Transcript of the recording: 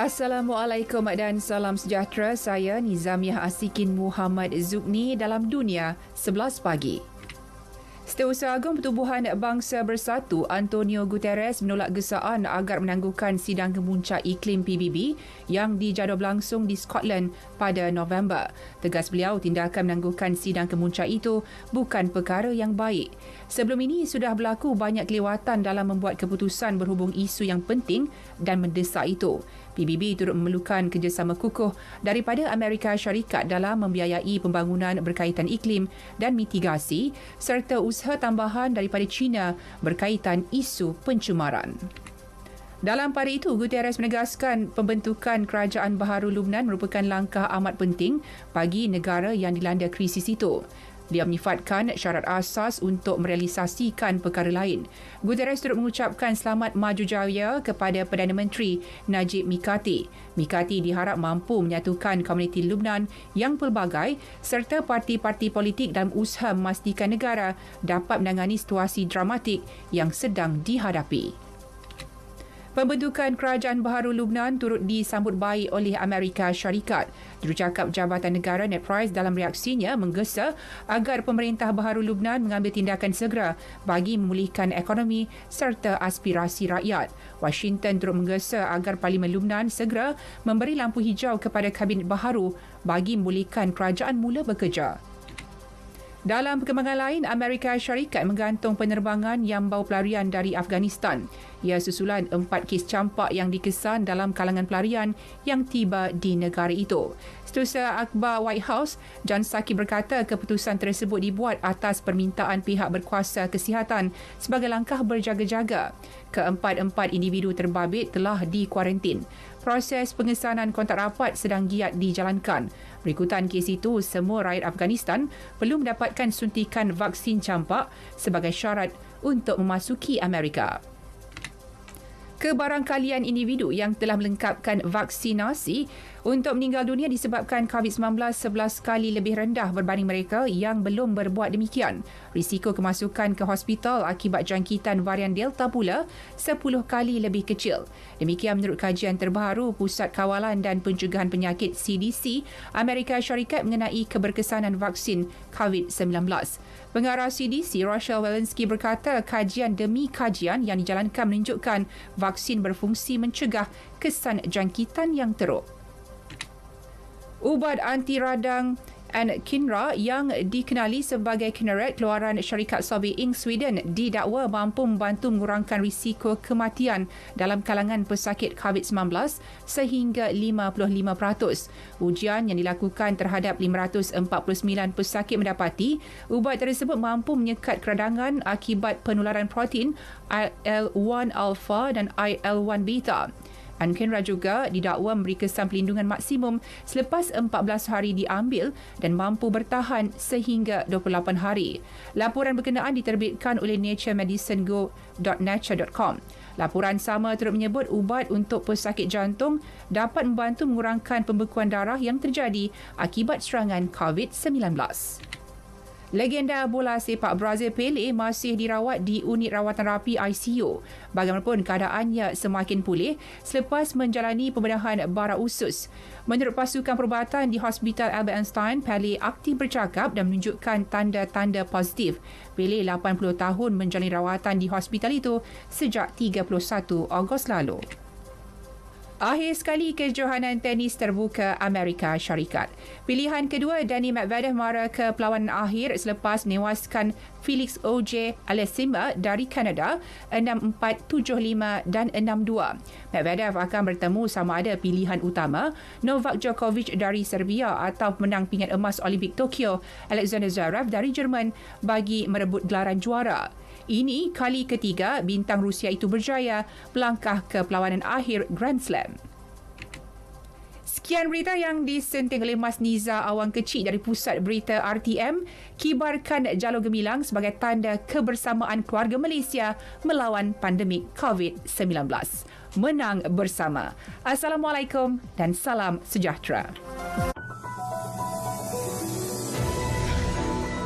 Assalamualaikum dan salam sejahtera. Saya Nizamiah Asikin Muhammad Zukni dalam Dunia 11 pagi. Setiausaha Agung Pertubuhan Bangsa Bersatu Antonio Guterres menolak gesaan agar menangguhkan sidang kemuncak iklim PBB yang dijadual berlangsung di Scotland pada November. Tegas beliau, tindakan menangguhkan sidang kemuncak itu bukan perkara yang baik. Sebelum ini sudah berlaku banyak kelewatan dalam membuat keputusan berhubung isu yang penting dan mendesak itu. PBB turut memerlukan kerjasama kukuh daripada Amerika Syarikat dalam membiayai pembangunan berkaitan iklim dan mitigasi serta usaha tambahan daripada China berkaitan isu pencemaran. Dalam pada itu, Guterres menegaskan pembentukan Kerajaan Baharu Lubnan merupakan langkah amat penting bagi negara yang dilanda krisis itu. Dia menyifatkan syarat asas untuk merealisasikan perkara lain. Guterres turut mengucapkan selamat maju jaya kepada Perdana Menteri Najib Mikati. Mikati diharap mampu menyatukan komuniti Lubnan yang pelbagai serta parti-parti politik dalam usaha memastikan negara dapat menangani situasi dramatik yang sedang dihadapi. Pembentukan Kerajaan Baharu Lubnan turut disambut baik oleh Amerika Syarikat. Jurucakap Jabatan Negara Ned Price dalam reaksinya menggesa agar pemerintah Baharu Lubnan mengambil tindakan segera bagi memulihkan ekonomi serta aspirasi rakyat. Washington turut menggesa agar Parlimen Lubnan segera memberi lampu hijau kepada Kabinet Baharu bagi memulihkan kerajaan mula bekerja. Dalam perkembangan lain, Amerika Syarikat menggantung penerbangan yang bawa pelarian dari Afghanistan. Ia susulan 4 kes campak yang dikesan dalam kalangan pelarian yang tiba di negara itu. Setiausaha Akhbar White House, John Psaki berkata keputusan tersebut dibuat atas permintaan pihak berkuasa kesihatan sebagai langkah berjaga-jaga. Keempat-empat individu terbabit telah dikuarantin. Proses pengesanan kontak rapat sedang giat dijalankan. Berikutan kes itu, semua rakyat Afghanistan perlu mendapatkan suntikan vaksin campak sebagai syarat untuk memasuki Amerika. Kebarangkalian individu yang telah melengkapkan vaksinasi untuk meninggal dunia disebabkan COVID-19 11 kali lebih rendah berbanding mereka yang belum berbuat demikian. Risiko kemasukan ke hospital akibat jangkitan varian Delta pula 10 kali lebih kecil. Demikian menurut kajian terbaru Pusat Kawalan dan Pencegahan Penyakit CDC Amerika Syarikat mengenai keberkesanan vaksin COVID-19. Pengarah CDC Rochelle Walensky berkata kajian demi kajian yang dijalankan menunjukkan vaksin berfungsi mencegah kesan jangkitan yang teruk. Ubat anti radang Anakinra yang dikenali sebagai Kineret keluaran syarikat Sobi Inc. Sweden didakwa mampu membantu mengurangkan risiko kematian dalam kalangan pesakit COVID-19 sehingga 55%. Ujian yang dilakukan terhadap 549 pesakit mendapati ubat tersebut mampu menyekat keradangan akibat penularan protein IL-1 alpha dan IL-1 beta. Anakinra juga didakwa memberi kesan pelindungan maksimum selepas 14 hari diambil dan mampu bertahan sehingga 28 hari. Laporan berkenaan diterbitkan oleh naturemedicinego.nature.com. Laporan sama turut menyebut ubat untuk pesakit jantung dapat membantu mengurangkan pembekuan darah yang terjadi akibat serangan COVID-19. Legenda bola sepak Brazil Pele masih dirawat di unit rawatan rapi ICU. Bagaimanapun keadaannya semakin pulih selepas menjalani pembedahan bara usus. Menurut pasukan perubatan di Hospital Albert Einstein, Pele aktif bercakap dan menunjukkan tanda-tanda positif. Pele 80 tahun menjalani rawatan di hospital itu sejak 31 Ogos lalu. Akhir sekali kejohanan tenis terbuka Amerika Syarikat. Pilihan kedua Dani Medvedev mara ke perlawanan akhir selepas menewaskan Felix Auger-Aliassime dari Kanada 6-4, 7-5 dan 6-2. Medvedev akan bertemu sama ada pilihan utama Novak Djokovic dari Serbia atau pemenang pingat emas Olimpik Tokyo Alexander Zverev dari Jerman bagi merebut gelaran juara. Ini kali ketiga bintang Rusia itu berjaya melangkah ke perlawanan akhir Grand Slam. Sekian berita yang disenting oleh Mas Niza Awang Kecil dari Pusat Berita RTM. Kibarkan jalur gemilang sebagai tanda kebersamaan keluarga Malaysia melawan pandemik COVID-19. Menang bersama. Assalamualaikum dan salam sejahtera.